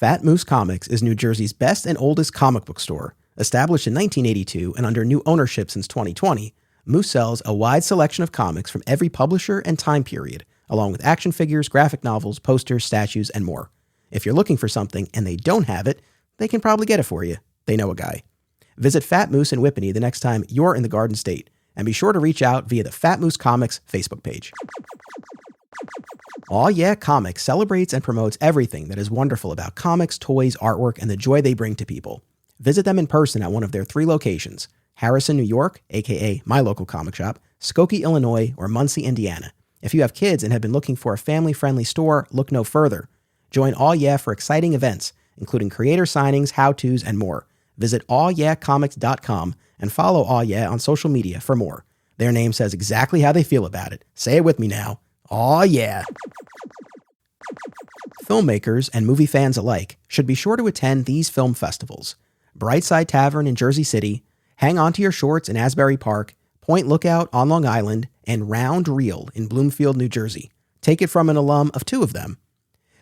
Fat Moose Comics is New Jersey's best and oldest comic book store. Established in 1982 and under new ownership since 2020, Moose sells a wide selection of comics from every publisher and time period, along with action figures, graphic novels, posters, statues, and more. If you're looking for something and they don't have it, they can probably get it for you. They know a guy. Visit Fat Moose in Whippany the next time you're in the Garden State, and be sure to reach out via the Fat Moose Comics Facebook page. Aw Yeah Comics celebrates and promotes everything that is wonderful about comics, toys, artwork, and the joy they bring to people. Visit them in person at one of their 3 locations: Harrison, New York, aka my local comic shop, Skokie, Illinois, or Muncie, Indiana. If you have kids and have been looking for a family-friendly store, look no further. Join Aw Yeah for exciting events, including creator signings, how-tos, and more. Visit awyeahcomics.com and follow Aw Yeah on social media for more. Their name says exactly how they feel about it. Say it with me now. Aw yeah. Filmmakers and movie fans alike should be sure to attend these film festivals: Brightside Tavern in Jersey City, Hang On to Your Shorts in Asbury Park, Point Lookout on Long Island, and Round Reel in Bloomfield, New Jersey. Take it from an alum of 2 of them.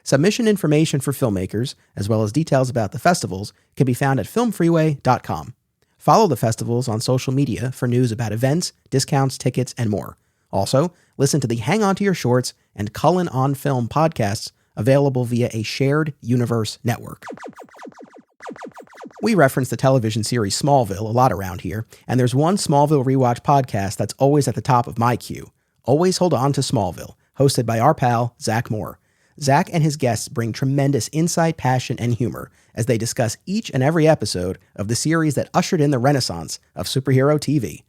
Submission information for filmmakers, as well as details about the festivals, can be found at filmfreeway.com. Follow the festivals on social media for news about events, discounts, tickets, and more. Also, listen to the Hang On to Your Shorts and Cullen on Film podcasts, available via a shared universe network. We reference the television series Smallville a lot around here, and there's one Smallville rewatch podcast that's always at the top of my queue: Always Hold On to Smallville, hosted by our pal, Zach Moore. Zach and his guests bring tremendous insight, passion, and humor as they discuss each and every episode of the series that ushered in the renaissance of superhero TV.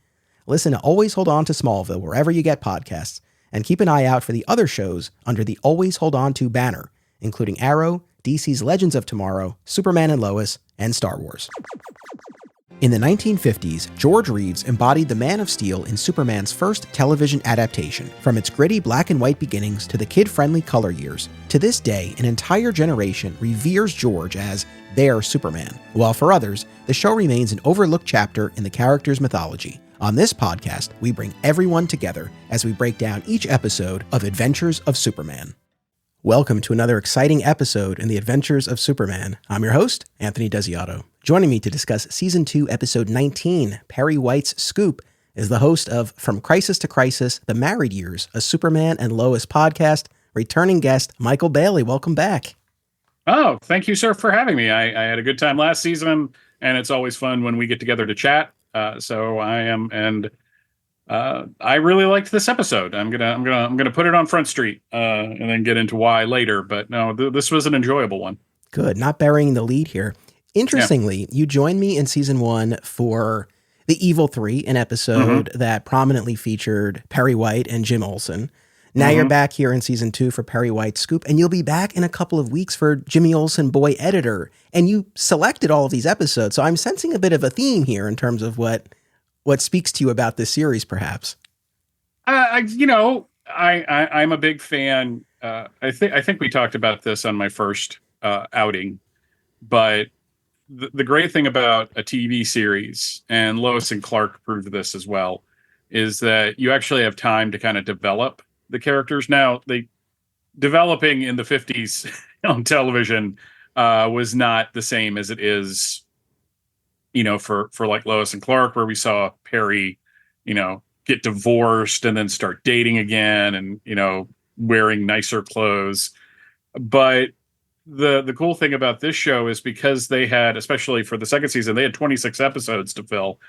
Listen to Always Hold On to Smallville wherever you get podcasts, and keep an eye out for the other shows under the Always Hold On to banner, including Arrow, DC's Legends of Tomorrow, Superman and Lois, and Star Wars. In the 1950s, George Reeves embodied the Man of Steel in Superman's first television adaptation. From its gritty black and white beginnings to the kid-friendly color years, to this day, an entire generation reveres George as their Superman, while for others, the show remains an overlooked chapter in the character's mythology. On this podcast, we bring everyone together as we break down each episode of Adventures of Superman. Welcome to another exciting episode in the Adventures of Superman. I'm your host, Anthony Desiato. Joining me to discuss Season 2, Episode 19, Perry White's Scoop, is the host of From Crisis to Crisis, The Married Years, a Superman and Lois podcast, returning guest Michael Bailey. Welcome back. Oh, thank you, sir, for having me. I had a good time last season, and it's always fun when we get together to chat. I really liked this episode. I'm gonna put it on Front Street and then get into why later. But no, this was an enjoyable one. Good, not burying the lead here. Interestingly, You joined me in Season 1 for The Evil 3, an episode that prominently featured Perry White and Jim Olsen. Now you're back here in Season 2 for Perry White's Scoop, and you'll be back in a couple of weeks for Jimmy Olsen, Boy Editor. And you selected all of these episodes, so I'm sensing a bit of a theme here in terms of what speaks to you about this series, perhaps. I'm a big fan. I think we talked about this on my first outing, but the great thing about a TV series, and Lois and Clark proved this as well, is that you actually have time to kind of develop the characters. Now, developing in the 50s on television was not the same as it is, for like Lois and Clark, where we saw Perry, get divorced and then start dating again and, wearing nicer clothes. But the cool thing about this show is because they had, especially for the second season, they had 26 episodes to fill.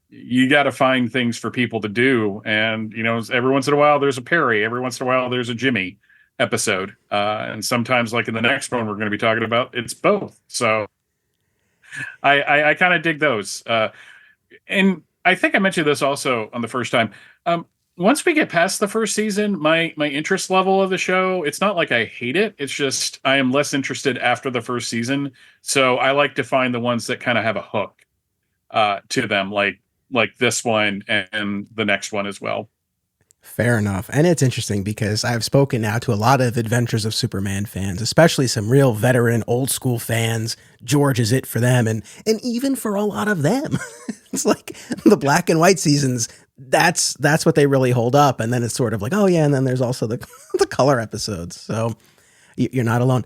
You got to find things for people to do. And, every once in a while there's a Perry, every once in a while there's a Jimmy episode. And sometimes, like in the next one we're going to be talking about, it's both. So I kind of dig those. And I think I mentioned this also on the first time. Once we get past the first season, my interest level of the show, it's not like I hate it. It's just I am less interested after the first season. So I like to find the ones that kind of have a hook to them, like this one and the next one as well. Fair enough. And it's interesting because I've spoken now to a lot of Adventures of Superman fans, especially some real veteran old school fans. George is it for them. And even for a lot of them, it's like the black and white seasons. That's what they really hold up. And then it's sort of like, oh yeah. And then there's also the color episodes. So you're not alone.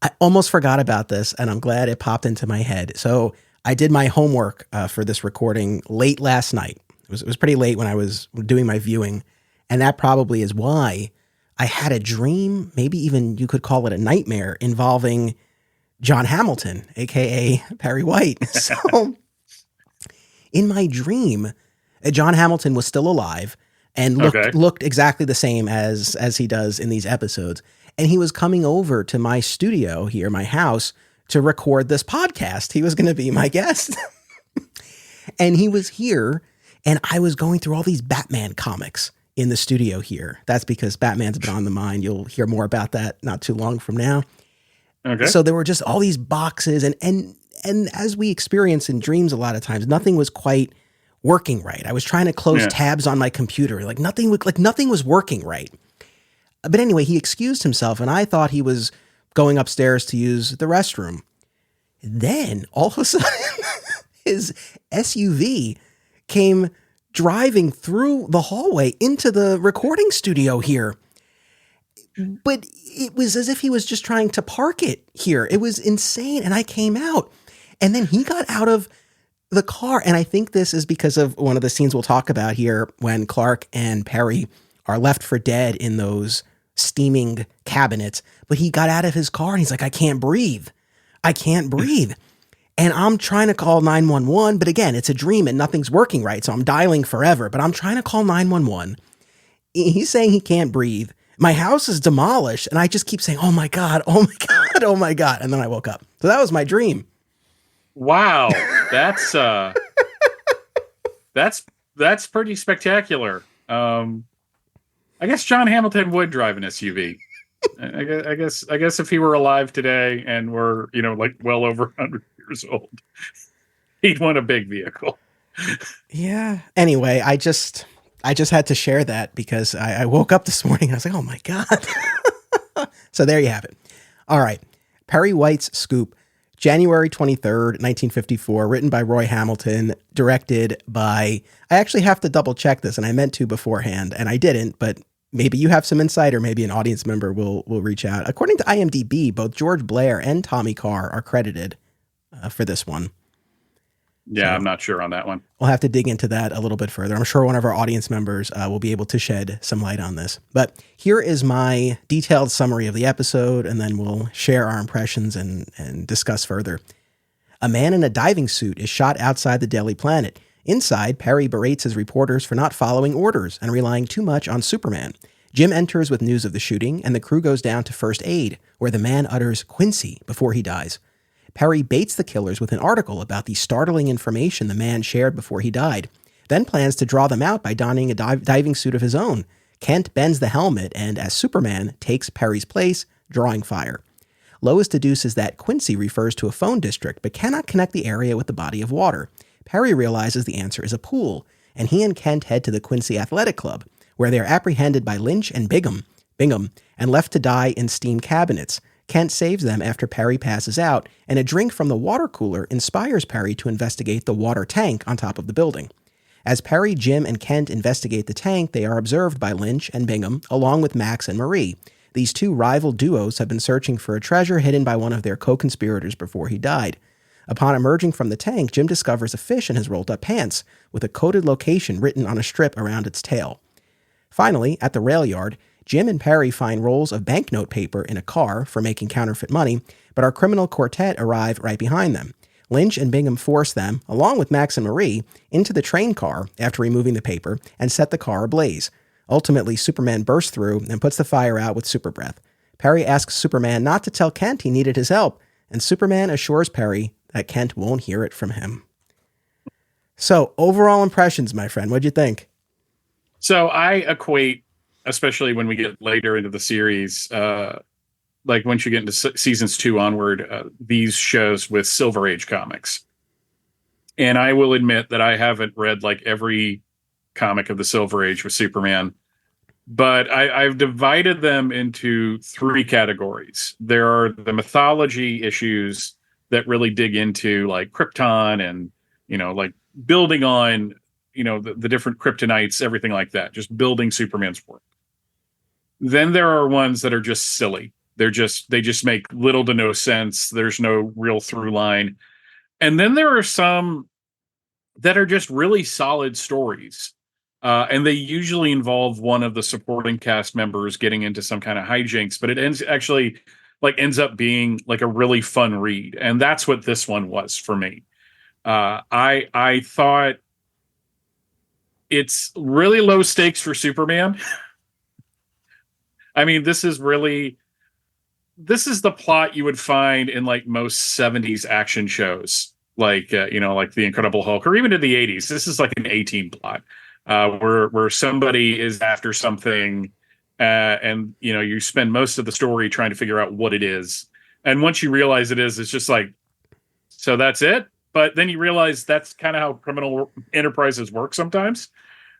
I almost forgot about this, and I'm glad it popped into my head. So I did my homework for this recording late last night. It was pretty late when I was doing my viewing, and that probably is why I had a dream, maybe even you could call it a nightmare, involving John Hamilton, aka Perry White. So in my dream, John Hamilton was still alive and looked exactly the same as he does in these episodes. And he was coming over to my studio here, my house, to record this podcast. He was going to be my guest. And he was here, and I was going through all these Batman comics in the studio here. That's because Batman's been on the mind. You'll hear more about that not too long from now. Okay. So there were just all these boxes, and as we experience in dreams a lot of times, nothing was quite working right. I was trying to close tabs on my computer. Nothing was working right. But anyway, he excused himself, and I thought he was going upstairs to use the restroom. Then, all of a sudden, his SUV came driving through the hallway into the recording studio here. But it was as if he was just trying to park it here. It was insane. And I came out, and then he got out of the car. And I think this is because of one of the scenes we'll talk about here when Clark and Perry are left for dead in those steaming cabinets. But he got out of his car and he's like, I can't breathe. I can't breathe. And I'm trying to call 911. But again, it's a dream and nothing's working right. So I'm dialing forever. But I'm trying to call 911. He's saying he can't breathe. My house is demolished. And I just keep saying, oh my God, oh my God, oh my God. And then I woke up. So that was my dream. Wow. That's pretty spectacular. I guess John Hamilton would drive an SUV. I guess if he were alive today and were, well over 100 years old, he'd want a big vehicle. Yeah. Anyway, I just had to share that because I woke up this morning and I was like, oh my God. So there you have it. All right. Perry White's Scoop, January 23rd, 1954, written by Roy Hamilton, directed by, I actually have to double check this, and I meant to beforehand, and I didn't, but maybe you have some insight, or maybe an audience member will reach out. According to IMDb, both George Blair and Tommy Carr are credited for this one. Yeah, So I'm not sure on that one. we'll have to dig into that a little bit further. I'm sure one of our audience members will be able to shed some light on this. But here is my detailed summary of the episode, and then we'll share our impressions and discuss further. A man in a diving suit is shot outside the Daily Planet. Inside, Perry berates his reporters for not following orders and relying too much on Superman. Jim enters with news of the shooting, and the crew goes down to first aid, where the man utters Quincy before he dies. Perry baits the killers with an article about the startling information the man shared before he died, then plans to draw them out by donning a diving suit of his own. Kent bends the helmet and, as Superman, takes Perry's place, drawing fire. Lois deduces that Quincy refers to a phone district but cannot connect the area with the body of water. Perry realizes the answer is a pool, and he and Kent head to the Quincy Athletic Club, where they are apprehended by Lynch and Bingham, and left to die in steam cabinets. Kent saves them after Perry passes out, and a drink from the water cooler inspires Perry to investigate the water tank on top of the building. As Perry, Jim, and Kent investigate the tank, they are observed by Lynch and Bingham, along with Max and Marie. These two rival duos have been searching for a treasure hidden by one of their co-conspirators before he died. Upon emerging from the tank, Jim discovers a fish in his rolled-up pants, with a coded location written on a strip around its tail. Finally, at the rail yard, Jim and Perry find rolls of banknote paper in a car for making counterfeit money, but our criminal quartet arrive right behind them. Lynch and Bingham force them, along with Max and Marie, into the train car after removing the paper and set the car ablaze. Ultimately, Superman bursts through and puts the fire out with super breath. Perry asks Superman not to tell Kent he needed his help, and Superman assures Perry that Kent won't hear it from him. So, overall impressions, my friend, what'd you think? So I equate, especially when we get later into the series, like once you get into seasons 2 onward, these shows with Silver Age comics. And I will admit that I haven't read like every comic of the Silver Age with Superman, but I've divided them into 3 categories. There are the mythology issues that really dig into like Krypton and, like building on, the different kryptonites, everything like that, just building Superman's world. Then there are ones that are just silly, They just make little to no sense. There's no real through line. And then there are some that are just really solid stories. And they usually involve one of the supporting cast members getting into some kind of hijinks, but it ends up being like a really fun read. And that's what this one was for me. I thought it's really low stakes for Superman. I mean, this is the plot you would find in like most 70s action shows, like like The Incredible Hulk, or even in the 80s. This is like an A-Team plot, where somebody is after something, and you spend most of the story trying to figure out what it is. And once you realize it is, it's just like, so that's it. But then you realize that's kind of how criminal enterprises work sometimes.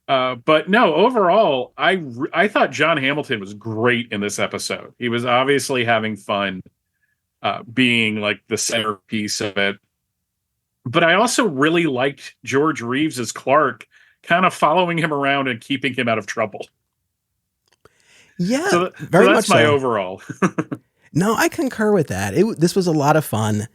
But no, overall, I thought John Hamilton was great in this episode. He was obviously having fun, being like the centerpiece of it. But I also really liked George Reeves as Clark, kind of following him around and keeping him out of trouble. Yeah, very so much that's my so. overall. No, I concur with that. This was a lot of fun.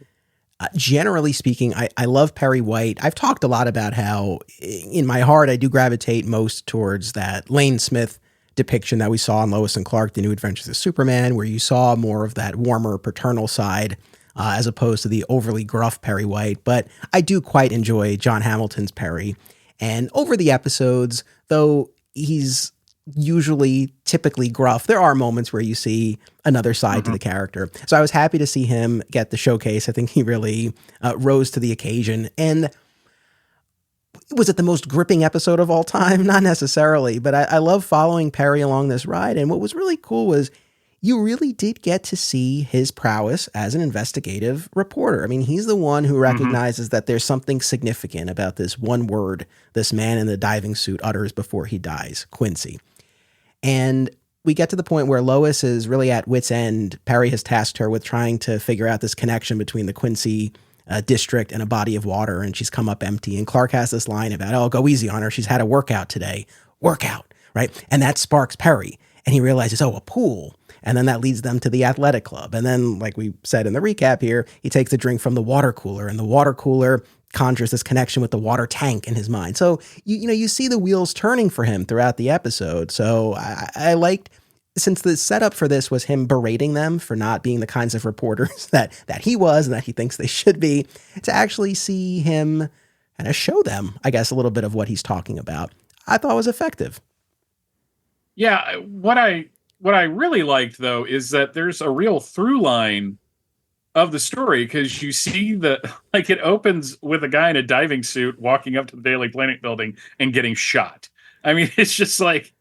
Generally speaking, I love Perry White. I've talked a lot about how in my heart, I do gravitate most towards that Lane Smith depiction that we saw in Lois and Clark, The New Adventures of Superman, where you saw more of that warmer paternal side, as opposed to the overly gruff Perry White. But I do quite enjoy John Hamilton's Perry. And over the episodes, though he's typically gruff, there are moments where you see another side to the character. So I was happy to see him get the showcase. I think he really rose to the occasion. And was it the most gripping episode of all time? Not necessarily, but I love following Perry along this ride. And what was really cool was you really did get to see his prowess as an investigative reporter. I mean, he's the one who recognizes that there's something significant about this one word this man in the diving suit utters before he dies, Quincy. And we get to the point where Lois is really at wit's end. Perry has tasked her with trying to figure out this connection between the Quincy district and a body of water, and she's come up empty. And Clark has this line about, oh, go easy on her. She's had a workout today. Workout, right? And that sparks Perry. And he realizes, oh, a pool. And then that leads them to the athletic club. And then, like we said in the recap here, he takes a drink from the water cooler, and the water cooler conjures this connection with the water tank in his mind. So, you see the wheels turning for him throughout the episode. So I liked, since the setup for this was him berating them for not being the kinds of reporters that he was and that he thinks they should be, to actually see him kind of show them, I guess, a little bit of what he's talking about, I thought was effective. Yeah, what I really liked, though, is that there's a real through line of the story, because you see it opens with a guy in a diving suit walking up to the Daily Planet building and getting shot. I mean, it's just like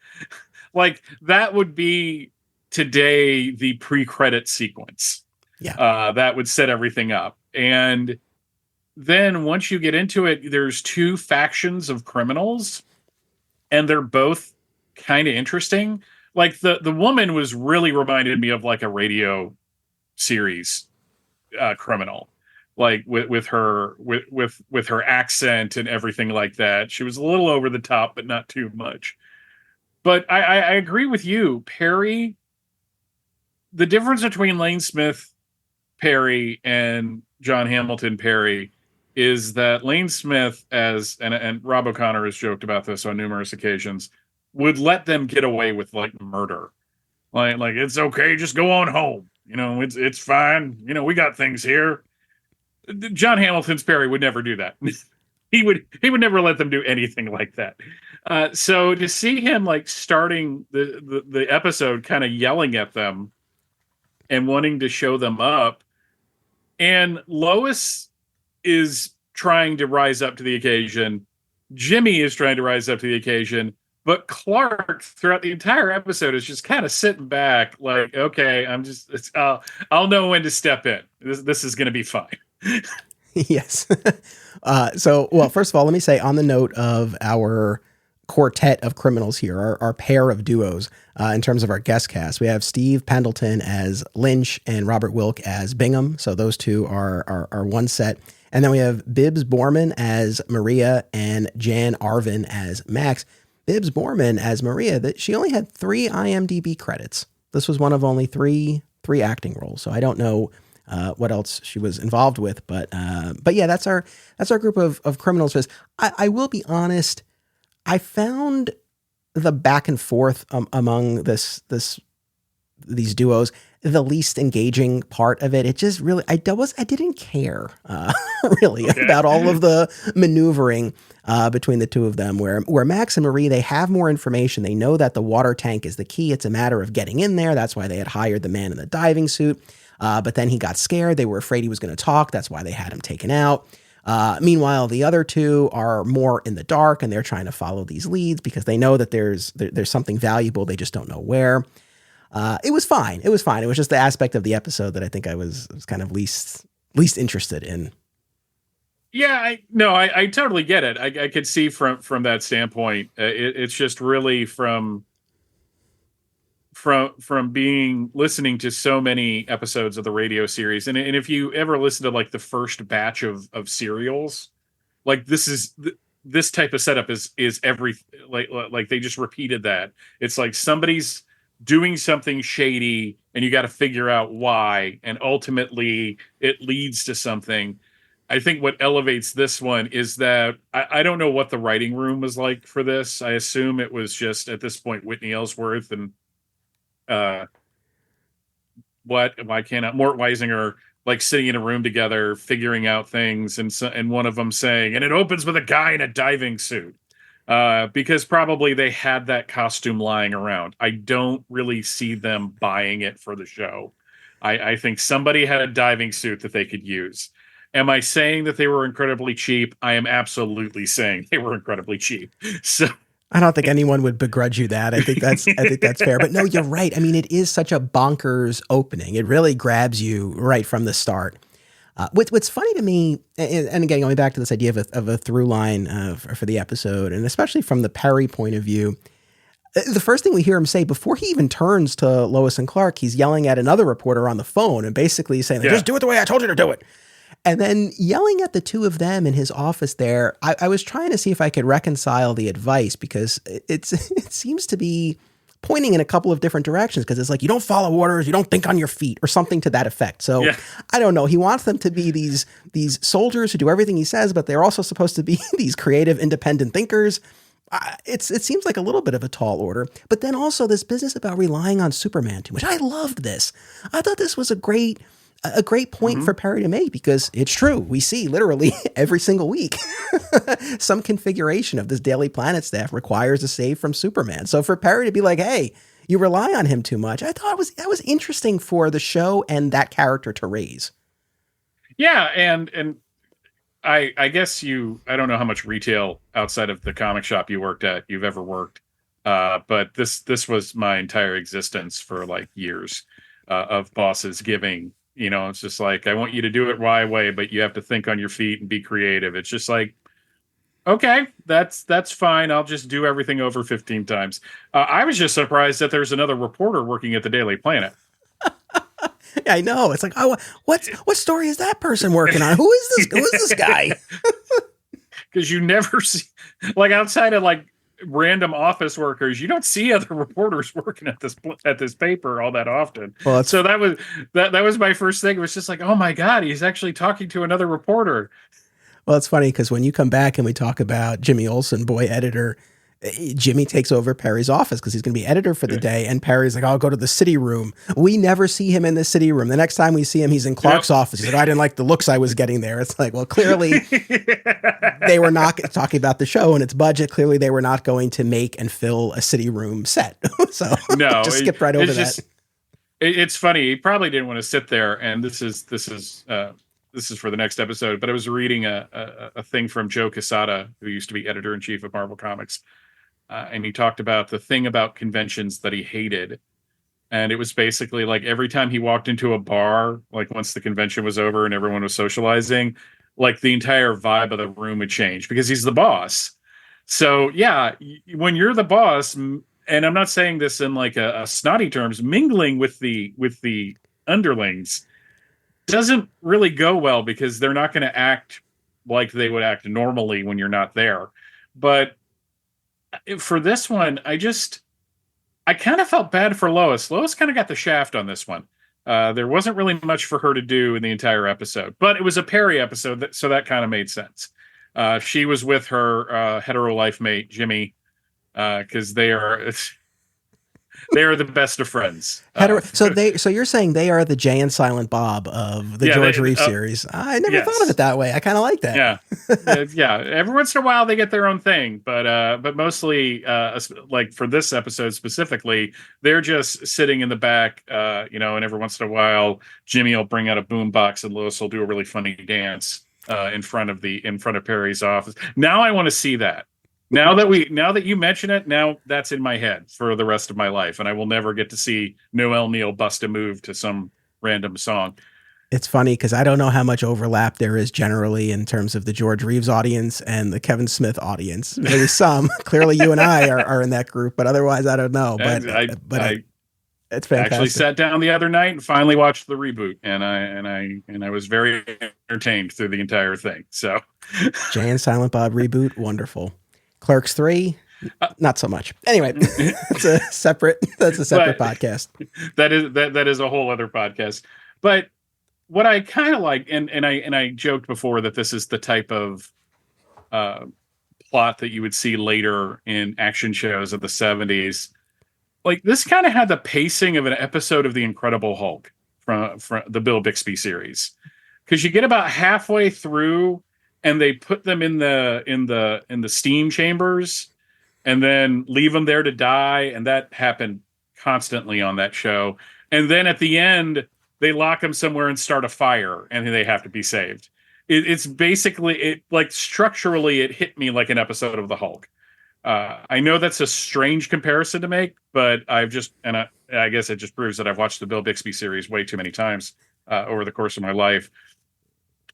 that would be today the pre-credit sequence. Yeah. That would set everything up. And then once you get into it, there's two factions of criminals, and they're both kind of interesting. Like the woman was really reminded me of like a radio series criminal, like with her accent and everything like that. She was a little over the top, but not too much. But I agree with you, Perry. The difference between Lane Smith Perry and John Hamilton Perry is that Lane Smith, and Rob O'Connor has joked about this on numerous occasions, would let them get away with like murder. Like it's okay, just go on home. It's fine. We got things here. John Hamilton's Perry would never do that. he would never let them do anything like that. So to see him like starting the episode kind of yelling at them and wanting to show them up, and Lois is trying to rise up to the occasion. Jimmy is trying to rise up to the occasion. But Clark, throughout the entire episode, is just kind of sitting back, like, okay, I'll know when to step in. This is going to be fine. Yes. Well, first of all, let me say, on the note of our quartet of criminals here, our pair of duos, in terms of our guest cast, we have Steve Pendleton as Lynch and Robert Wilk as Bingham. So those two are one set. And then we have Bibbs Boorman as Maria and Jan Arvin as Max. Bibbs Boorman as Maria, that she only had 3 IMDb credits. This was one of only 3 three acting roles. So I don't know what else she was involved with, but yeah, that's our group of criminals. I will be honest, I found the back and forth among these duos the least engaging part of it. It just really, I didn't care really about all of the maneuvering between the two of them, where Max and Marie, they have more information. They know that the water tank is the key. It's a matter of getting in there. That's why they had hired the man in the diving suit. But then he got scared. They were afraid he was going to talk. That's why they had him taken out. Meanwhile, the other two are more in the dark, and they're trying to follow these leads because they know that there's something valuable. They just don't know where. It was fine. It was fine. It was just the aspect of the episode that I think I was kind of least interested in. Yeah, I totally get it. I could see from that standpoint. It's just really from listening to so many episodes of the radio series, and if you ever listen to like the first batch of serials, like this type of setup is every like they just repeated that. It's like somebody's doing something shady and you got to figure out why, and ultimately it leads to something. I think what elevates this one is that I don't know what the writing room was like for this. I assume it was just at this point Whitney Ellsworth and Mort Weisinger like sitting in a room together figuring out things, and one of them saying, and it opens with a guy in a diving suit. Because probably they had that costume lying around. I don't really see them buying it for the show. I think somebody had a diving suit that they could use. Am I saying that they were incredibly cheap? I am absolutely saying they were incredibly cheap. So I don't think anyone would begrudge you that. I think that's fair. But no, you're right. I mean, it is such a bonkers opening. It really grabs you right from the start. What's funny to me, and again, going back to this idea of a through line for the episode, and especially from the Perry point of view, the first thing we hear him say before he even turns to Lois and Clark, he's yelling at another reporter on the phone and basically saying, just do it the way I told you to do it. And then yelling at the two of them in his office there, I was trying to see if I could reconcile the advice, because it seems to be pointing in a couple of different directions, because it's like, you don't follow orders, you don't think on your feet, or something to that effect. So I don't know. He wants them to be these soldiers who do everything he says, but they're also supposed to be these creative, independent thinkers. It seems like a little bit of a tall order. But then also this business about relying on Superman too much. I loved this. I thought this was a great point for Perry to make, because it's true. We see literally every single week some configuration of this Daily Planet staff requires a save from Superman. So for Perry to be like, hey, you rely on him too much, I thought that was interesting for the show and that character to raise. Yeah, and I guess I don't know how much retail outside of the comic shop you've ever worked. But this was my entire existence for like years of bosses giving. It's just like, I want you to do it my way, but you have to think on your feet and be creative. It's just like, okay, that's fine. I'll just do everything over 15 times. I was just surprised that there's another reporter working at the Daily Planet. I know. It's like, oh, what story is that person working on? Who is this guy? Because you never see, like, outside of like random office workers, you don't see other reporters working at this paper all that often. Well, so that was my first thing. It was just like, oh my God, he's actually talking to another reporter. Well, it's funny because when you come back and we talk about Jimmy Olsen, boy editor, Jimmy takes over Perry's office because he's going to be editor for the day. And Perry's like, I'll go to the city room. We never see him in the city room. The next time we see him, he's in Clark's office. He's like, I didn't like the looks I was getting there. It's like, well, clearly they were not talking about the show and its budget. Clearly they were not going to make and fill a city room set. So no, just skipped right over that. It's funny. He probably didn't want to sit there. And this is for the next episode, but I was reading a thing from Joe Quesada, who used to be editor-in-chief of Marvel Comics. And he talked about the thing about conventions that he hated. And it was basically like every time he walked into a bar, like once the convention was over and everyone was socializing, like the entire vibe of the room would change because he's the boss. So yeah, when you're the boss, and I'm not saying this in like a snotty terms, mingling with the underlings doesn't really go well because they're not going to act like they would act normally when you're not there. But for this one, I kind of felt bad for Lois. Lois kind of got the shaft on this one There wasn't really much for her to do in the entire episode, but it was a Perry episode, so that kind of made sense. She was with her hetero life mate Jimmy, because they are the best of friends. So you're saying they are the Jay and Silent Bob of the George Reeves series. I never thought of it that way. I kind of like that. Yeah. Every once in a while they get their own thing, but mostly, like for this episode specifically, they're just sitting in the back, and every once in a while Jimmy will bring out a boombox and Lois will do a really funny dance in front of Perry's office. Now I want to see that. Now that you mention it, now that's in my head for the rest of my life, and I will never get to see Noel Neal bust a move to some random song. It's funny because I don't know how much overlap there is generally in terms of the George Reeves audience and the Kevin Smith audience. Maybe some. Clearly, you and I are in that group, but otherwise, I don't know. But it's fantastic. Actually sat down the other night and finally watched the reboot, and I was very entertained through the entire thing. So, Jay and Silent Bob reboot, wonderful. Clerks 3, not so much. Anyway, that's a separate podcast. That is a whole other podcast. But what I kind of like, and I joked before that this is the type of plot that you would see later in action shows of the 70s. Like, this kind of had the pacing of an episode of The Incredible Hulk from the Bill Bixby series, because you get about halfway through and they put them in the steam chambers and then leave them there to die. And that happened constantly on that show. And then at the end, they lock them somewhere and start a fire and they have to be saved. It's basically, structurally, it hit me like an episode of the Hulk. I know that's a strange comparison to make, but I guess it just proves that I've watched the Bill Bixby series way too many times over the course of my life.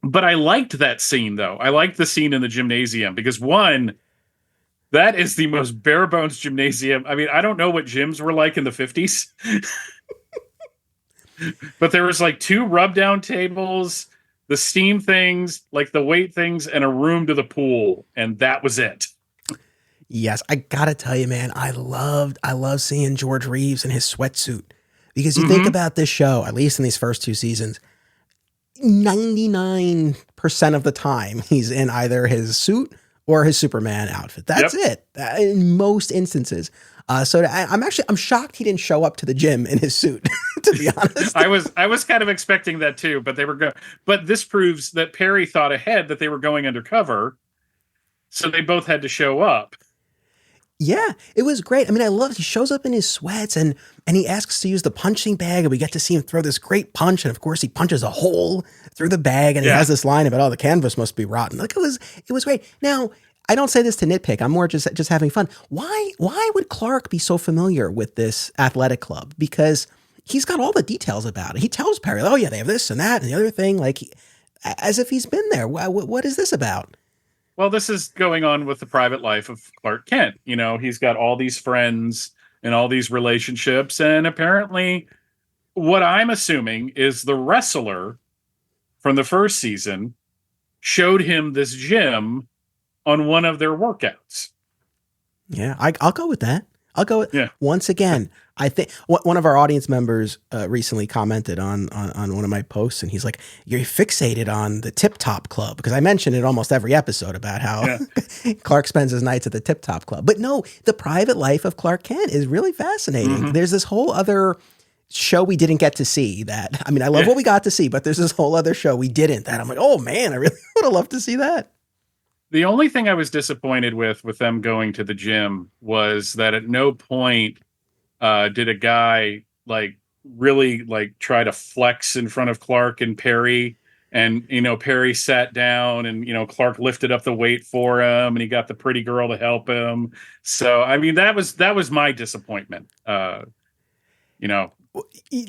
But I liked that scene, though. I liked the scene in the gymnasium because, one, that is the most bare bones gymnasium. I mean, I don't know what gyms were like in the 50s, but there was like 2 rub down tables, the steam things, like the weight things, and a room to the pool. And that was it. Yes, I gotta tell you, man, I love seeing George Reeves in his sweatsuit, because you think about this show, at least in these first 2 seasons, 99% of the time he's in either his suit or his Superman outfit. That's it in most instances. I'm shocked he didn't show up to the gym in his suit, to be honest. I was kind of expecting that too, but this proves that Perry thought ahead that they were going undercover, so they both had to show up. Yeah, it was great. I mean, I love he shows up in his sweats and he asks to use the punching bag, and we get to see him throw this great punch. And of course, he punches a hole through the bag, and he has this line about, "Oh, the canvas must be rotten." Like, it was great. Now, I don't say this to nitpick. I'm more just having fun. Why would Clark be so familiar with this athletic club? Because he's got all the details about it. He tells Perry, "Oh yeah, they have this and that and the other thing," like as if he's been there. What is this about? Well, this is going on with the private life of Clark Kent. You know, he's got all these friends and all these relationships. And apparently, what I'm assuming is the wrestler from the first season showed him this gym on one of their workouts. Yeah, I'll go with that. I'll go with, once again, I think one of our audience members recently commented on one of my posts, and he's like, "You're fixated on the Tip Top Club," because I mentioned it almost every episode about how Clark spends his nights at the Tip Top Club. But no, the private life of Clark Kent is really fascinating. There's this whole other show we didn't get to see that, I mean, I love what we got to see, but there's this whole other show we didn't that I'm like, oh man, I really would have loved to see that. The only thing I was disappointed with them going to the gym was that at no point did a guy really try to flex in front of Clark and Perry. And, Perry sat down and, Clark lifted up the weight for him and he got the pretty girl to help him. So, I mean, that was my disappointment. No,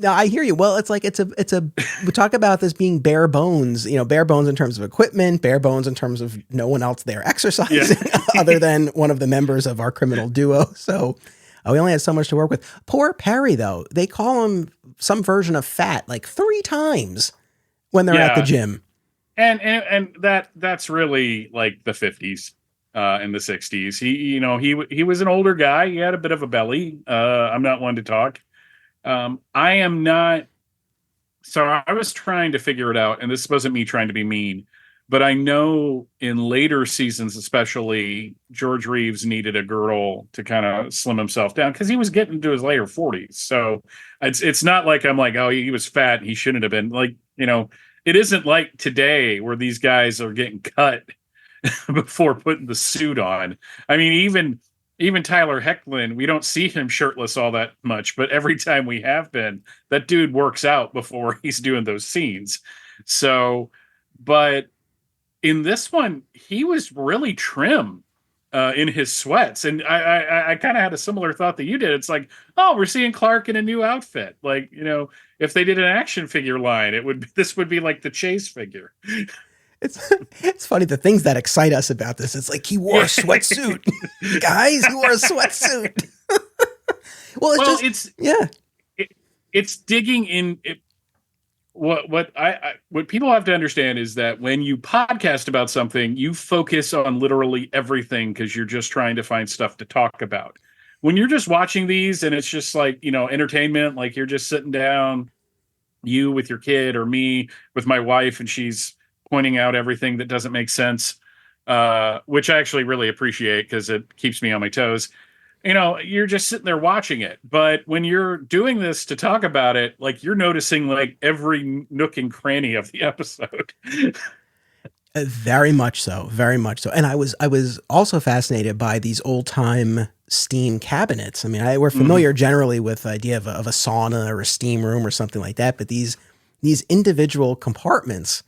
I hear you. Well, it's we talk about this being bare bones, bare bones in terms of equipment, bare bones in terms of no one else there exercising other than one of the members of our criminal duo. So we only had so much to work with. Poor Perry, though. They call him some version of fat 3 times when they're at the gym. And that's really like the 50s and the 60s. He was an older guy. He had a bit of a belly. I'm not one to talk. I am not So I was trying to figure it out, and this wasn't me trying to be mean, but I know in later seasons, especially, George Reeves needed a girl to kind of slim himself down because he was getting into his later 40s. So it's not like I'm like, oh, he was fat and he shouldn't have been. Like, it isn't like today where these guys are getting cut before putting the suit on. I mean, even Tyler Hoechlin, we don't see him shirtless all that much, but every time we have been, that dude works out before he's doing those scenes. So, but in this one, he was really trim in his sweats, and I kind of had a similar thought that you did. It's like, oh, we're seeing Clark in a new outfit. Like, if they did an action figure line, this would be like the Chase figure. It's funny the things that excite us about this. It's like he wore a sweatsuit, guys. He wore a sweatsuit. Well, it's digging in. What people have to understand is that when you podcast about something, you focus on literally everything because you're just trying to find stuff to talk about. When you're just watching these and it's just like, entertainment, like you're just sitting down, you with your kid or me with my wife, and she's pointing out everything that doesn't make sense, which I actually really appreciate because it keeps me on my toes. You're just sitting there watching it. But when you're doing this to talk about it, like you're noticing like every nook and cranny of the episode. Very much so. Very much so. And I was also fascinated by these old time steam cabinets. I mean, we're familiar generally with the idea of a sauna or a steam room or something like that, but these individual compartments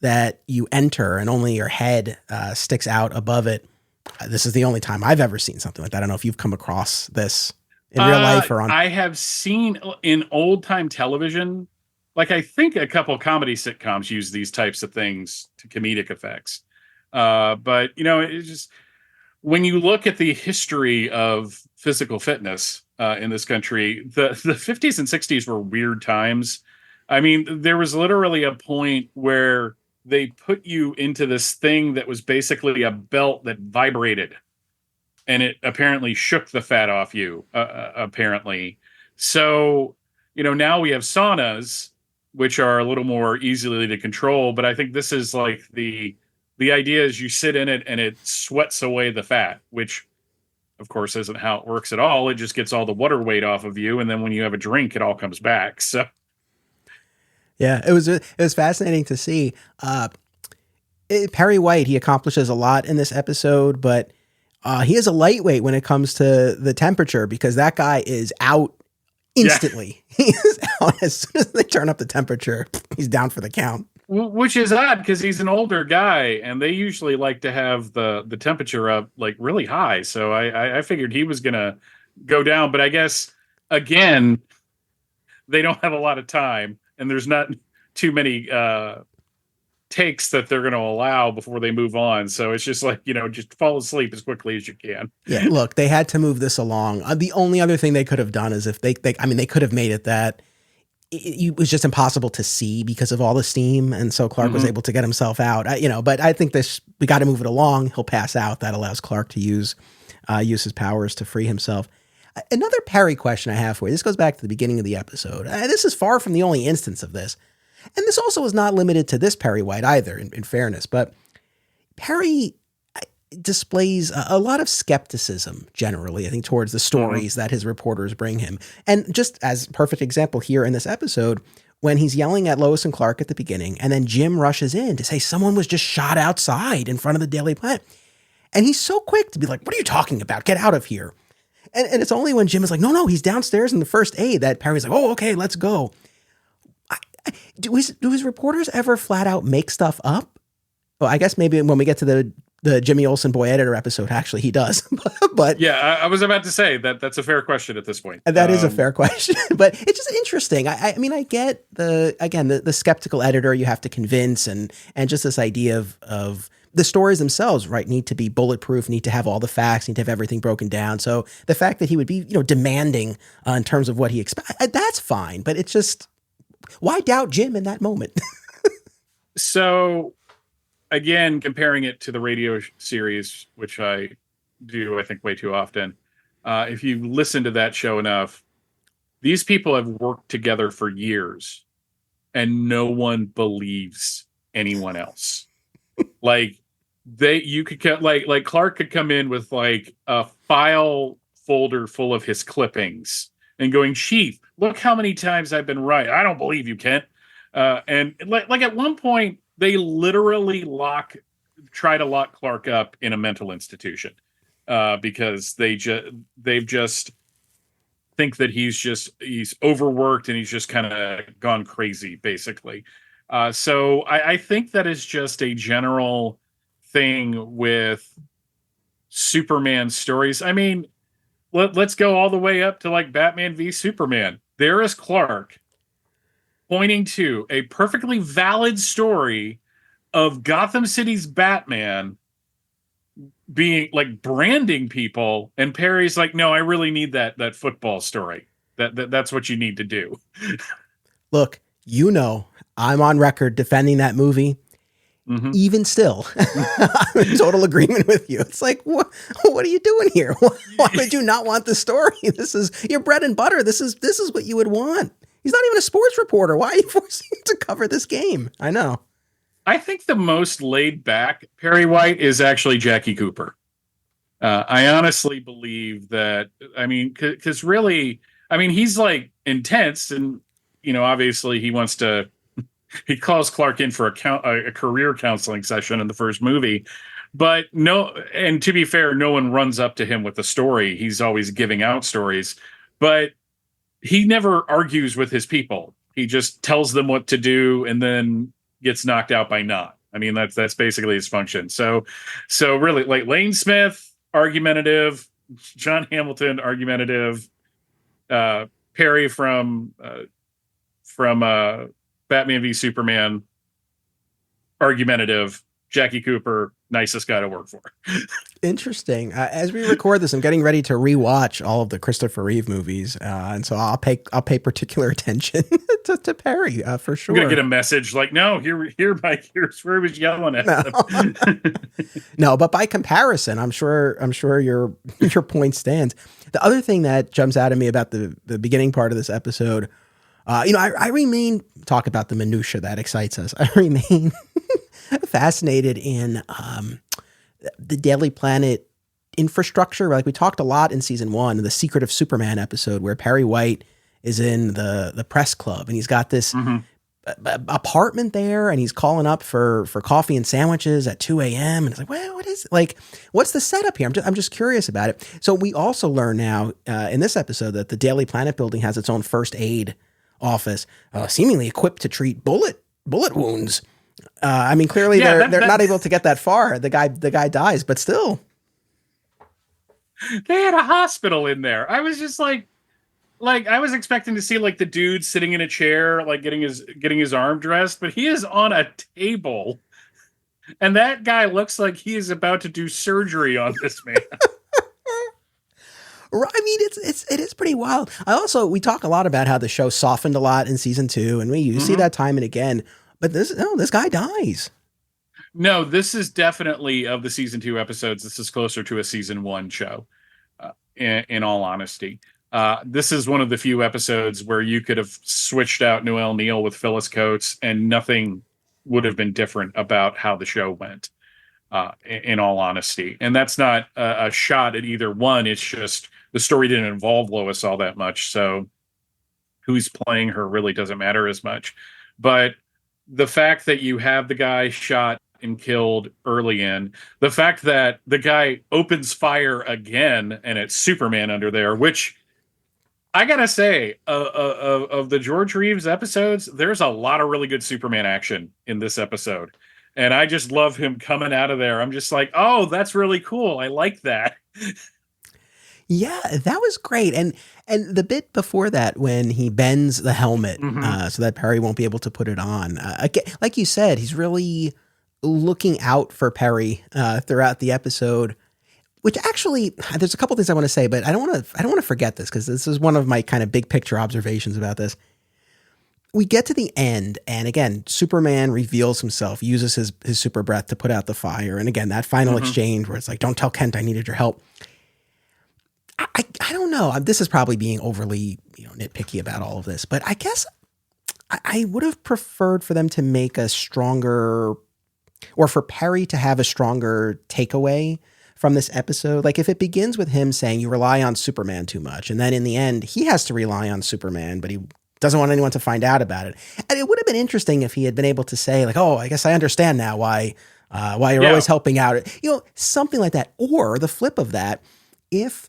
that you enter and only your head sticks out above it. This is the only time I've ever seen something like that. I don't know if you've come across this in real life or on. I have seen in old time television, like I think a couple of comedy sitcoms use these types of things to comedic effects. But it's just when you look at the history of physical fitness in this country, the 50s and 60s were weird times. I mean, there was literally a point where they put you into this thing that was basically a belt that vibrated, and it apparently shook the fat off you, apparently. So, now we have saunas, which are a little more easily to control, but I think this is like the idea is you sit in it and it sweats away the fat, which of course isn't how it works at all. It just gets all the water weight off of you. And then when you have a drink, it all comes back. So yeah, it was fascinating to see. Perry White, he accomplishes a lot in this episode, but he is a lightweight when it comes to the temperature because that guy is out instantly. Yeah. He is out as soon as they turn up the temperature. He's down for the count. Which is odd because he's an older guy, and they usually like to have the temperature up like really high. So I figured he was gonna go down, but I guess again they don't have a lot of time. And there's not too many takes that they're going to allow before they move on. So it's just like, just fall asleep as quickly as you can. Yeah, look, they had to move this along. The only other thing they could have done is if they could have made it that it was just impossible to see because of all the steam. And so Clark was able to get himself out, but I think we got to move it along. He'll pass out. That allows Clark to use his powers to free himself. Another Perry question I have for you. This goes back to the beginning of the episode. This is far from the only instance of this. And this also is not limited to this Perry White either, in fairness. But Perry displays a lot of skepticism generally, I think, towards the stories that his reporters bring him. And just as a perfect example here in this episode, when he's yelling at Lois and Clark at the beginning, and then Jim rushes in to say someone was just shot outside in front of the Daily Planet. And he's so quick to be like, what are you talking about? Get out of here. And it's only when Jim is like, no, he's downstairs in the first aid that Perry's like, oh, okay, let's go. Do his reporters ever flat out make stuff up? Well, I guess maybe when we get to the Jimmy Olsen Boy Editor episode, actually he does. But yeah, I was about to say that's a fair question at this point. That is a fair question, but it's just interesting. I mean, I get the skeptical editor you have to convince and just this idea of the stories themselves, right, need to be bulletproof, need to have all the facts, need to have everything broken down. So the fact that he would be, demanding in terms of what he expects, that's fine. But it's just, why doubt Jim in that moment? So, again, comparing it to the radio series, which I do, I think, way too often. If you listen to that show enough, these people have worked together for years. and no one believes anyone else. You could get like Clark could come in with like a file folder full of his clippings and going, Chief, look how many times I've been right. I don't believe you, Kent. And like at one point they literally try to lock Clark up in a mental institution because they've just think that he's overworked and he's just kind of gone crazy, basically. So I think that is just a general thing with Superman stories. I mean, let's go all the way up to like Batman v Superman. There is Clark pointing to a perfectly valid story of Gotham City's Batman being like branding people, and Perry's like, no, I really need that football story. That's what you need to do. Look, I'm on record defending that movie. Mm-hmm. Even still, I'm in total agreement with you. It's like, what are you doing here? Why would you not want the story? This is your bread and butter. This is what you would want. He's not even a sports reporter. Why are you forcing him to cover this game? I know. I think the most laid back Perry White is actually Jackie Cooper. I honestly believe that, I mean, because really, I mean, he's like intense and, obviously he calls Clark in for a career counseling session in the first movie. But and to be fair, no one runs up to him with a story. He's always giving out stories. But he never argues with his people. He just tells them what to do and then gets knocked out by not. I mean, that's basically his function. So really, like Lane Smith, argumentative, John Hamilton, argumentative, Perry from Batman v Superman, argumentative, Jackie Cooper, nicest guy to work for. Interesting. As we record this, I'm getting ready to rewatch all of the Christopher Reeve movies, and so I'll pay particular attention to Perry for sure. We're gonna get a message like, "No, Mike, here's where he was yelling at them." No, but by comparison, I'm sure your point stands. The other thing that jumps out at me about the beginning part of this episode, I remain talk about the minutia that excites us. I remain fascinated in the Daily Planet infrastructure. Like we talked a lot in season 1, the Secret of Superman episode, where Perry White is in the press club and he's got this apartment there and he's calling up for coffee and sandwiches at 2 a.m. And it's like, well, what is it? Like, what's the setup here? I'm just curious about it. So we also learn now in this episode that the Daily Planet building has its own first aid office, seemingly equipped to treat bullet wounds. I mean, clearly they're not able to get that far. The guy dies, but still, they had a hospital in there. I was just like I was expecting to see like the dude sitting in a chair, like getting his arm dressed, but he is on a table, and that guy looks like he is about to do surgery on this man. I mean, it is pretty wild. We talk a lot about how the show softened a lot in season 2, and you see that time and again. But this guy dies. No, this is definitely, of the season 2 episodes, this is closer to a season 1 show. In all honesty, this is one of the few episodes where you could have switched out Noel Neill with Phyllis Coates, and nothing would have been different about how the show went. In all honesty, and that's not a shot at either one. It's just the story didn't involve Lois all that much, so who's playing her really doesn't matter as much. But the fact that you have the guy shot and killed early in, the fact that the guy opens fire again and it's Superman under there, which I gotta say, of the George Reeves episodes, there's a lot of really good Superman action in this episode. And I just love him coming out of there. I'm just like, oh, that's really cool. I like that. Yeah, that was great. And the bit before that, when he bends the helmet so that Perry won't be able to put it on. Again, like you said, he's really looking out for Perry throughout the episode. Which actually, there's a couple things I want to say, but I don't want to forget this, because this is one of my kind of big picture observations about this. We get to the end, and again, Superman reveals himself, uses his super breath to put out the fire. And again, that final exchange where it's like, don't tell Kent I needed your help. I don't know. This is probably being overly nitpicky about all of this, but I guess I would have preferred for them to make a stronger, or for Perry to have a stronger takeaway from this episode. Like if it begins with him saying you rely on Superman too much, and then in the end he has to rely on Superman, but he doesn't want anyone to find out about it. And it would have been interesting if he had been able to say like, "Oh, I guess I understand now why you're always helping out," something like that. Or the flip of that, if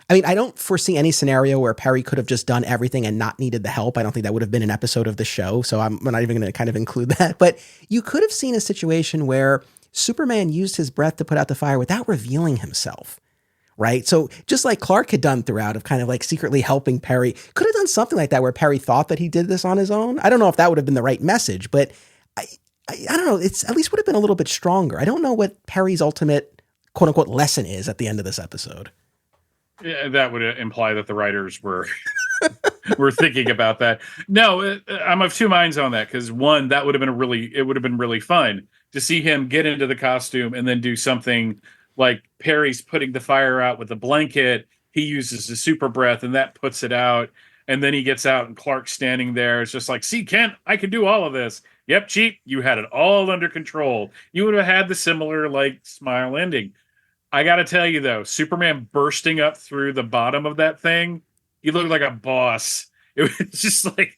I mean, I don't foresee any scenario where Perry could have just done everything and not needed the help. I don't think that would have been an episode of the show. So I'm not even going to kind of include that. But you could have seen a situation where Superman used his breath to put out the fire without revealing himself. Right. So just like Clark had done throughout of kind of like secretly helping Perry, could have done something like that where Perry thought that he did this on his own. I don't know if that would have been the right message, but I don't know. It's at least would have been a little bit stronger. I don't know what Perry's ultimate quote unquote lesson is at the end of this episode. Yeah, that would imply that the writers were were thinking about that. No, I'm of two minds on that because one, that would have been it would have been really fun to see him get into the costume and then do something like Perry's putting the fire out with a blanket. He uses the super breath and that puts it out. And then he gets out and Clark's standing there. It's just like, see, Kent, I can do all of this. Yep, Chief, you had it all under control. You would have had the similar like smile ending. I got to tell you, though, Superman bursting up through the bottom of that thing, he looked like a boss. It was just like,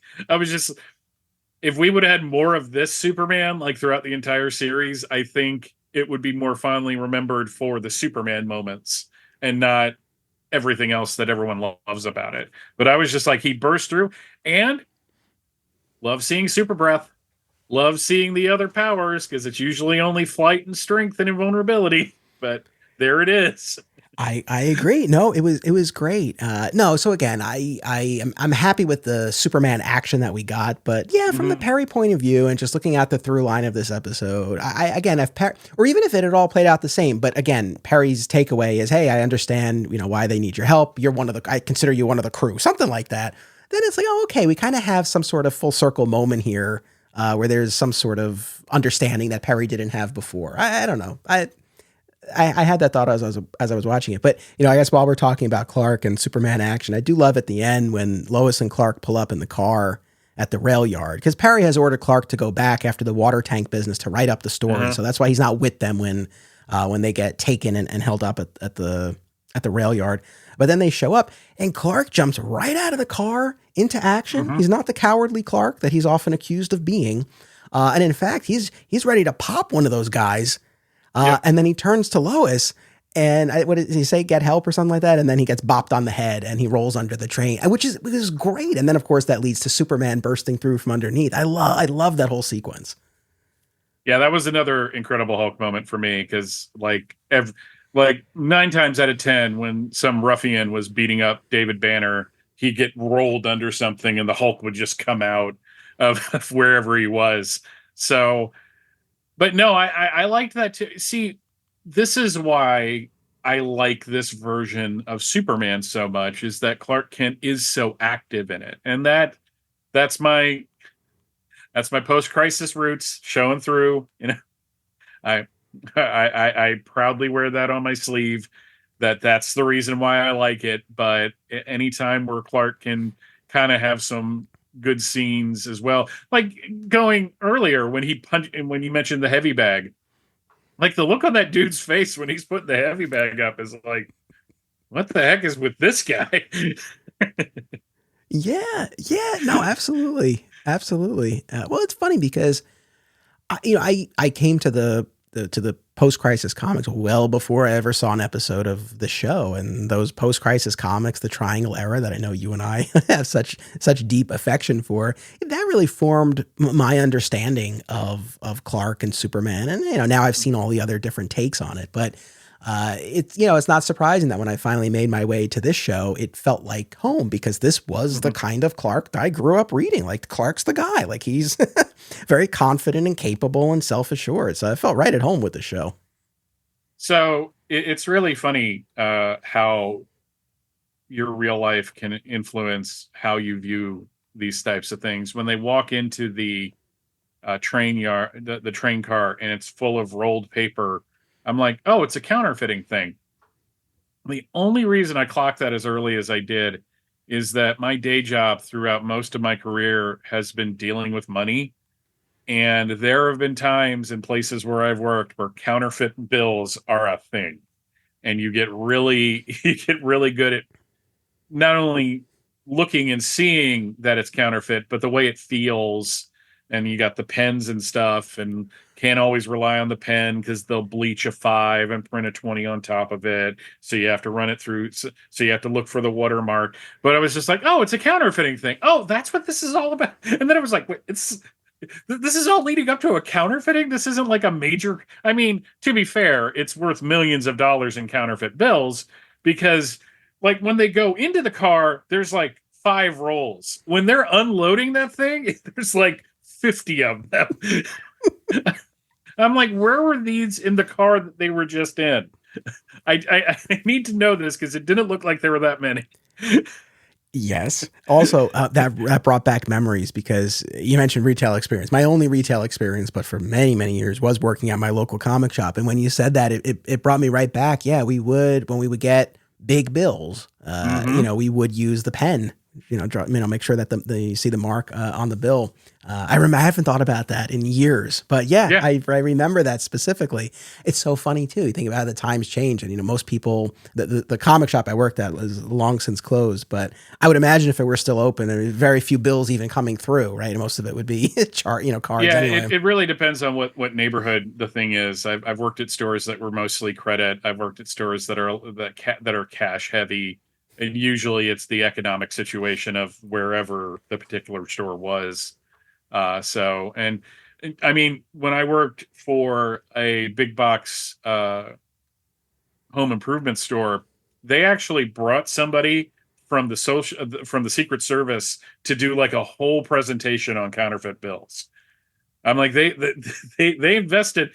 if we would have had more of this Superman, like throughout the entire series, I think it would be more fondly remembered for the Superman moments and not everything else that everyone loves about it. But I was just like, he burst through and love seeing super breath, love seeing the other powers because it's usually only flight and strength and invulnerability. But there it is. I agree. No, it was great. No, so again, I'm happy with the Superman action that we got, but yeah, from the Perry point of view and just looking at the through line of this episode, or even if it had all played out the same, but again, Perry's takeaway is, hey, I understand, why they need your help. I consider you one of the crew, something like that. Then it's like, oh, okay, we kind of have some sort of full circle moment here, where there's some sort of understanding that Perry didn't have before. I don't know. I had that thought as I was watching it. But, I guess while we're talking about Clark and Superman action, I do love at the end when Lois and Clark pull up in the car at the rail yard, because Perry has ordered Clark to go back after the water tank business to write up the story. So that's why he's not with them when they get taken and held up at the rail yard. But then they show up and Clark jumps right out of the car into action. He's not the cowardly Clark that he's often accused of being. And in fact, he's ready to pop one of those guys. And then he turns to Lois and what did he say? Get help or something like that. And then he gets bopped on the head and he rolls under the train, which is great. And then of course that leads to Superman bursting through from underneath. I love that whole sequence. Yeah, that was another incredible Hulk moment for me. Cause like 9 times out of 10, when some ruffian was beating up David Banner, he'd get rolled under something and the Hulk would just come out of wherever he was. So, but no, I liked that too. See, this is why I like this version of Superman so much, is that Clark Kent is so active in it. And that's my post-crisis roots showing through. I proudly wear that on my sleeve. That's the reason why I like it. But anytime where Clark can kind of have some good scenes as well, like going earlier when when you mentioned the heavy bag, like the look on that dude's face when he's putting the heavy bag up is like, what the heck is with this guy? Yeah, no, absolutely. Well, it's funny because I came to the post-crisis comics well before I ever saw an episode of the show, and those post-crisis comics, the Triangle era that I know you and I have such deep affection for, that really formed my understanding of Clark and Superman. And now I've seen all the other different takes on it, but it's not surprising that when I finally made my way to this show, it felt like home, because this was the kind of Clark I grew up reading. Like, Clark's the guy. Like, he's very confident and capable and self-assured. So I felt right at home with the show. So it's really funny how your real life can influence how you view these types of things. When they walk into the train yard, the train car, and it's full of rolled paper, I'm like, oh, it's a counterfeiting thing. The only reason I clocked that as early as I did is that my day job throughout most of my career has been dealing with money. And there have been times in places where I've worked where counterfeit bills are a thing. And you get really you get really good at not only looking and seeing that it's counterfeit, but the way it feels. And you got the pens and stuff, and can't always rely on the pen because they'll bleach a 5 and print a 20 on top of it. So you have to run it through. So you have to look for the watermark. But I was just like, oh, it's a counterfeiting thing. Oh, that's what this is all about. And then I was like, wait, this is all leading up to a counterfeiting. This isn't like a major. I mean, to be fair, it's worth millions of dollars in counterfeit bills because, like, when they go into the car, there's like 5 rolls. When they're unloading that thing, there's like 50 of them. I'm like, where were these in the car that they were just in? I need to know this because it didn't look like there were that many. Yes. Also, that brought back memories because you mentioned retail experience. My only retail experience, but for many, many years, was working at my local comic shop. And when you said that, it brought me right back. Yeah, when we would get big bills, we would use the pen. Make sure that you see the mark on the bill. I haven't thought about that in years, but yeah. I remember that specifically. It's so funny too. You think about how the times change, and most people. The comic shop I worked at was long since closed, but I would imagine if it were still open, there were very few bills even coming through. Right, most of it would be cards. Yeah, anyway. It really depends on what neighborhood the thing is. I've worked at stores that were mostly credit. I've worked at stores that are cash heavy. And usually it's the economic situation of wherever the particular store was. And I mean, when I worked for a big box home improvement store, they actually brought somebody from the Secret Service to do like a whole presentation on counterfeit bills. I'm like, they invested,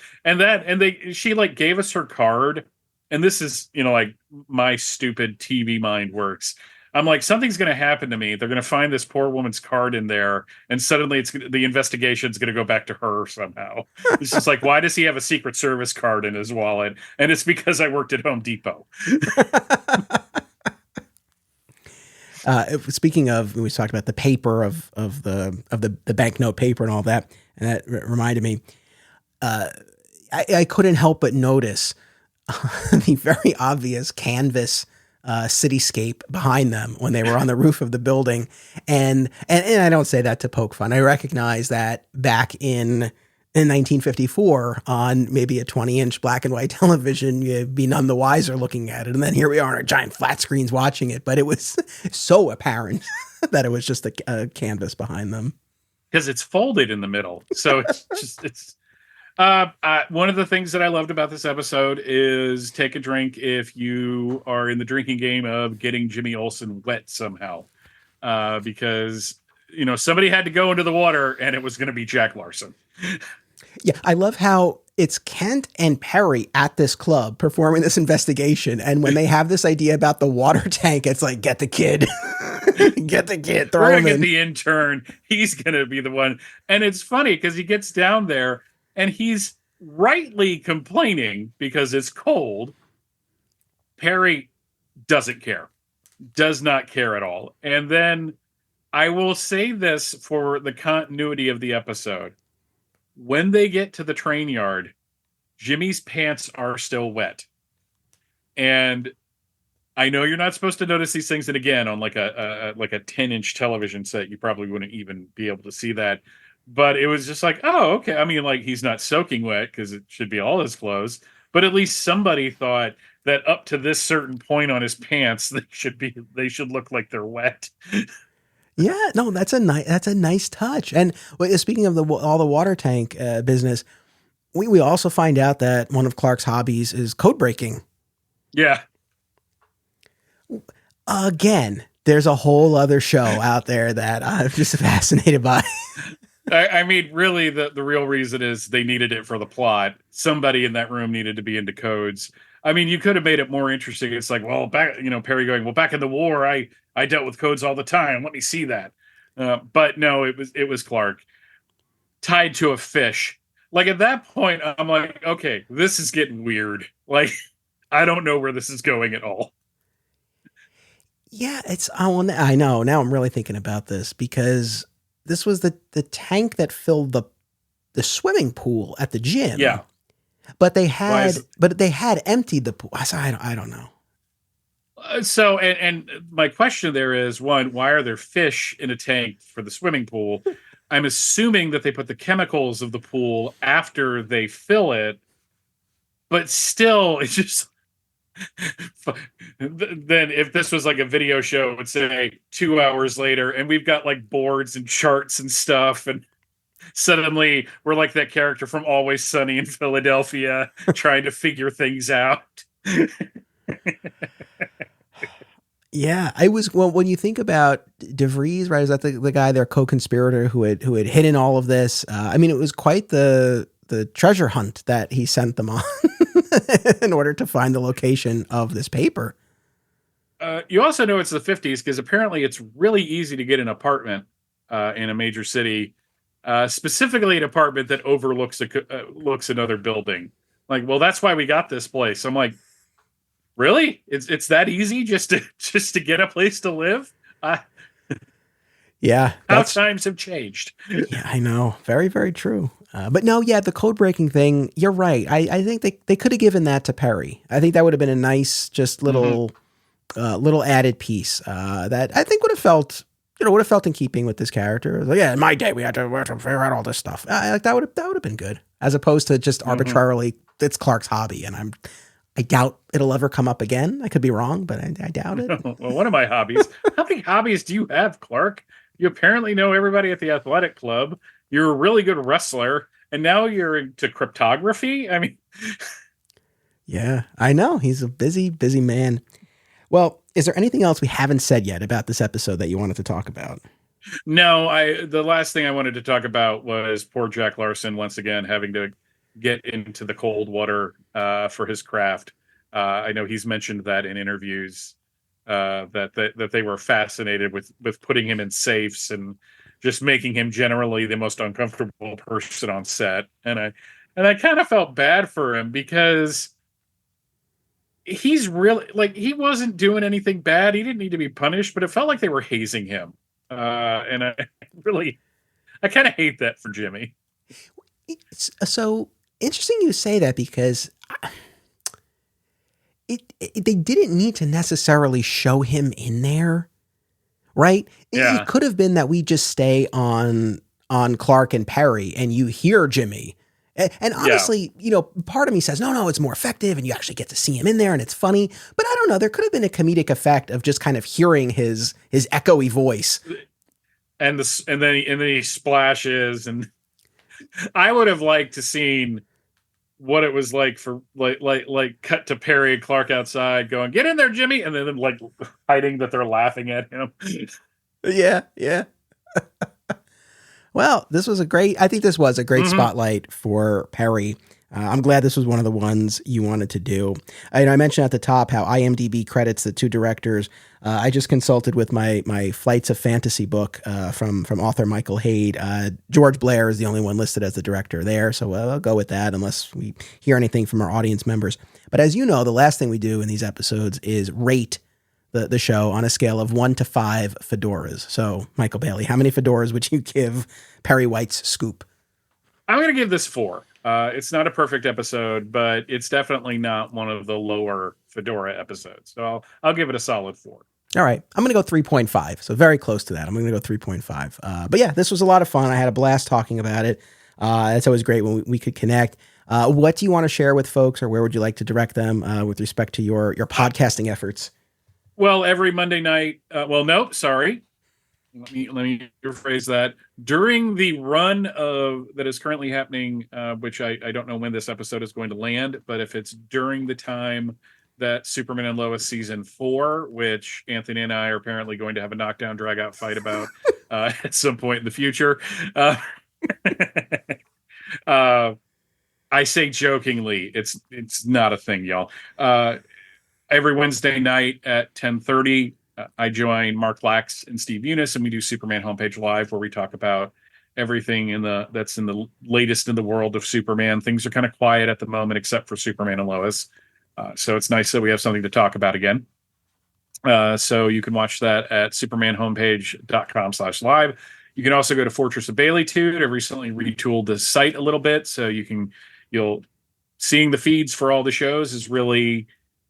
she like gave us her card. And this is, like my stupid TV mind works. I'm like, something's going to happen to me. They're going to find this poor woman's card in there, and suddenly the investigation's going to go back to her somehow. It's just like, why does he have a Secret Service card in his wallet? And it's because I worked at Home Depot. Speaking of, we talked about the paper of the banknote paper and all that, and that reminded me. I couldn't help but notice the very obvious canvas cityscape behind them when they were on the roof of the building. And I don't say that to poke fun. I recognize that back in 1954 on maybe a 20-inch black and white television, you'd be none the wiser looking at it. And then here we are on our giant flat screens watching it. But it was so apparent that it was just a canvas behind them. Because it's folded in the middle. So it's one of the things that I loved about this episode is take a drink if you are in the drinking game of getting Jimmy Olsen wet somehow, because somebody had to go into the water, and it was going to be Jack Larson. Yeah, I love how it's Kent and Perry at this club performing this investigation, and when they have this idea about the water tank, it's like, get the kid, get the kid, throw him in. We're gonna get the intern. He's gonna be the one, and it's funny because he gets down there. And he's rightly complaining because it's cold. Perry doesn't care, does not care at all. And then I will say this for the continuity of the episode. When they get to the train yard, Jimmy's pants are still wet. And I know you're not supposed to notice these things. And again, on like a 10-inch television set, you probably wouldn't even be able to see that. But it was just like, oh, okay. I mean, like, he's not soaking wet because it should be all his clothes. But at least somebody thought that up to this certain point on his pants, they should look like they're wet. Yeah, no, that's a nice touch. And speaking of all the water tank business, we also find out that one of Clark's hobbies is code breaking. Yeah. Again, there's a whole other show out there that I'm just fascinated by. I mean, really, the real reason is they needed it for the plot. Somebody in that room needed to be into codes. I mean, you could have made it more interesting. It's like, well, Perry going, well, back in the war, I dealt with codes all the time. Let me see that. But no, it was Clark tied to a fish. Like at that point, I'm like, okay, this is getting weird. Like, I don't know where this is going at all. Yeah, I know. Now I'm really thinking about this because this was the tank that filled the swimming pool at the gym, Yeah. but Why is they had emptied the pool. I don't know. so? And my question there is one: why are there fish in a tank for the swimming pool? I'm assuming that they put the chemicals of the pool after they fill it, but still, it's just then if this was like a video show, it would say 2 hours later, and we've got like boards and charts and stuff, and suddenly we're like that character from Always Sunny in Philadelphia trying to figure things out. Yeah, I was well. When you think about DeVries, right? Is that the guy, their co-conspirator who had hidden all of this? I mean, it was quite the treasure hunt that he sent them on in order to find the location of this paper. You also know it's the 50s because apparently it's really easy to get an apartment in a major city, specifically an apartment that overlooks looks another building. Like, well, that's why we got this place. I'm like, really? It's that easy just to get a place to live? Yeah, How times have changed. Yeah, I know. Very, very true. But no, yeah, the code breaking thing, you're right. I think they could have given that to Perry. I think that would have been a nice, just little little added piece that I think would have felt in keeping with this character. Like, yeah, in my day, we had to figure out all this stuff. Like that would have been good, as opposed to just arbitrarily, it's Clark's hobby, and I doubt it'll ever come up again. I could be wrong, but I doubt it. Well, one of my hobbies. How many hobbies do you have, Clark? You apparently know everybody at the athletic club. You're a really good wrestler, and now you're into cryptography. I mean, yeah, I know. He's a busy, busy man. Well, is there anything else we haven't said yet about this episode that you wanted to talk about? no. The last thing I wanted to talk about was poor Jack Larson once again having to get into the cold water for his craft. I know he's mentioned that in interviews that they were fascinated with putting him in safes and just making him generally the most uncomfortable person on set. And I kind of felt bad for him because he's really like he wasn't doing anything bad. He didn't need to be punished, but it felt like they were hazing him. And I kind of hate that for Jimmy. It's so interesting you say that because they didn't need to necessarily show him in there, right? Yeah. It could have been that we just stay on Clark and Perry, and you hear Jimmy. And honestly, part of me says, no, it's more effective, and you actually get to see him in there, and it's funny. But I don't know. There could have been a comedic effect of just kind of hearing his echoey voice, and then he splashes, and I would have liked to seen what it was like for like cut to Perry and Clark outside going, "Get in there, Jimmy," and then like hiding that they're laughing at him. Yeah. Well, I think this was a great spotlight for Perry. I'm glad this was one of the ones you wanted to do. I mentioned at the top how IMDb credits the two directors. I just consulted with my Flights of Fantasy book from author Michael Haid. George Blair is the only one listed as the director there, so I'll go with that unless we hear anything from our audience members. But as you know, the last thing we do in these episodes is rate the show on a scale of 1 to 5 fedoras. So, Michael Bailey, how many fedoras would you give Perry White's Scoop? I'm going to give this 4. It's not a perfect episode, but it's definitely not one of the lower fedora episodes. So I'll give it a solid 4. All right. I'm going to go 3.5. So very close to that. I'm going to go 3.5. But yeah, this was a lot of fun. I had a blast talking about it. It's always great when we could connect. What do you want to share with folks, or where would you like to direct them with respect to your podcasting efforts? Well, every Monday night. Nope. Sorry. Let me rephrase that. During the run that is currently happening, which I don't know when this episode is going to land, but if it's during the time that Superman and Lois season 4, which Anthony and I are apparently going to have a knockdown drag out fight about at some point in the future. I say jokingly, it's not a thing, y'all. Every Wednesday night at 10:30, I join Mark Lax and Steve Eunice, and we do Superman Homepage Live, where we talk about everything that's in the latest in the world of Superman. Things are kind of quiet at the moment, except for Superman and Lois. So it's nice that we have something to talk about again. So you can watch that at supermanhomepage.com/live. You can also go to Fortress of Baileytude. I recently retooled the site a little bit, so you'll seeing the feeds for all the shows is really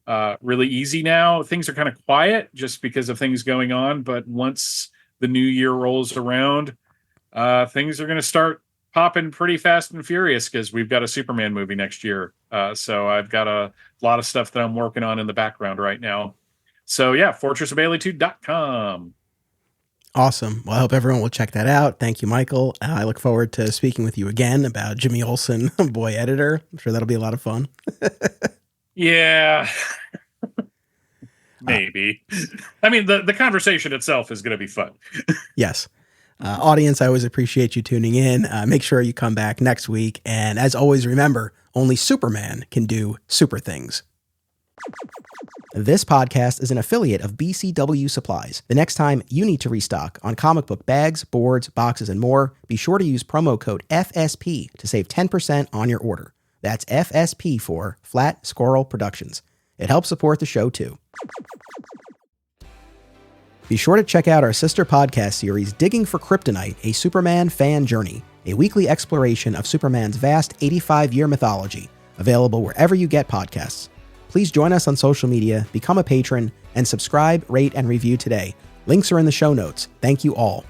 easy now. Things are kind of quiet just because of things going on, but once the new year rolls around, things are going to start popping pretty fast and furious because we've got a Superman movie next year. So I've got a lot of stuff that I'm working on in the background right now. So yeah, fortressofbaileytude.com. Awesome. Well, I hope everyone will check that out. Thank you, Michael. I look forward to speaking with you again about Jimmy Olsen, Boy Editor. I'm sure that'll be a lot of fun. Yeah. Maybe. I mean, the conversation itself is going to be fun. Yes. Audience, I always appreciate you tuning in. Make sure you come back next week. And as always, remember, only Superman can do super things. This podcast is an affiliate of BCW Supplies. The next time you need to restock on comic book bags, boards, boxes, and more, be sure to use promo code FSP to save 10% on your order. That's FSP for Flat Squirrel Productions. It helps support the show, too. Be sure to check out our sister podcast series, Digging for Kryptonite, a Superman fan journey, a weekly exploration of Superman's vast 85-year mythology, available wherever you get podcasts. Please join us on social media, become a patron, and subscribe, rate, and review today. Links are in the show notes. Thank you all.